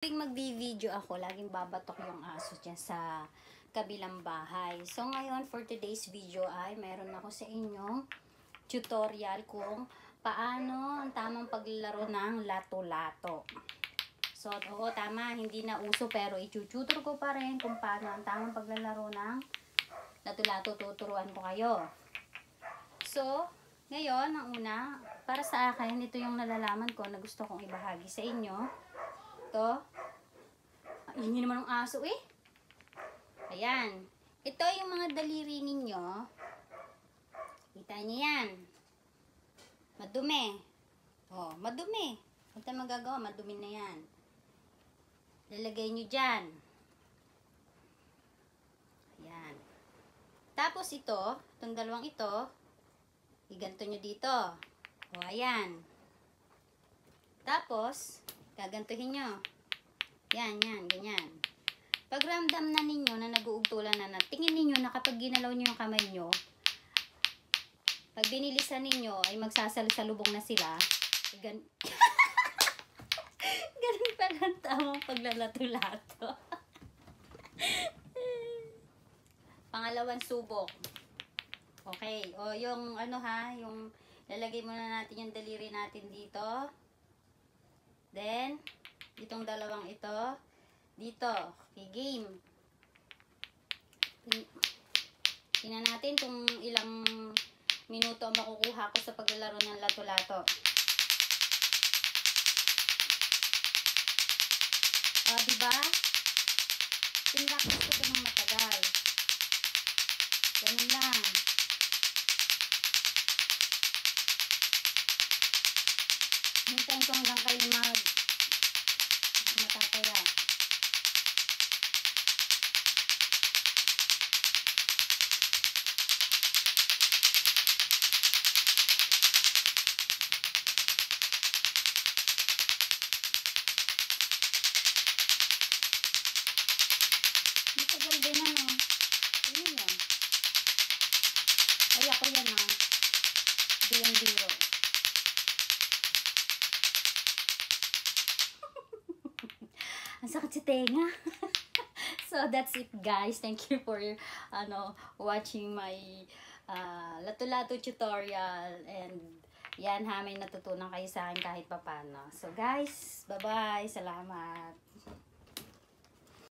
Tuwing magbi-video ako, laging babatok yung aso dyan sa kabilang bahay. So ngayon, for today's video ay meron ako sa inyong tutorial kung paano ang tamang paglalaro ng lato-lato. So, oo, tama, hindi na uso pero i-tutor ko pa rin kung paano ang tamang paglalaro ng lato-lato. Tuturuan ko kayo. So, ngayon, ang una, para sa akin, ito yung nalalaman ko na gusto kong ibahagi sa inyo. Ito. Ingin naman ng aso eh. Ayan. Ito yung mga daliri ninyo. Kita niyo yan. Madumi. Oh, madumi. Huwag tayong magagawa. Madumi na yan. Lalagay nyo dyan. Ayan. Tapos ito, itong dalawang ito, iganto nyo dito. O, ayan. Tapos, gagantuhin nyo. Yan, ganyan. Pag ramdam na ninyo na nag-uugtulan na, tingin ninyo na kapag ginalaw nyo yung kamay nyo, pag binilisan ninyo ay magsasalubong na sila. Ganun pala ang tamang paglalato-lato. Pangalawang subok. Okay, o yung ano ha, yung lalagay muna natin yung daliri natin dito. Then, itong dalawang ito, dito, okay, game. Tingnan natin kung ilang minuto ang makukuha ko sa paglalaro ng lato-lato. Diba? Pinractice ko ito ng matagal. Ganun lang. Hintayin ko hanggang kayo matataya. Matagal din ano. Yun yun. Ay ako yan ha. Biro. Ang sakit sa tenga. So that's it guys. Thank you for watching my lato-lato tutorial, and yan ha, may natutunan kayo sa akin kahit papano. So guys, bye-bye. Salamat.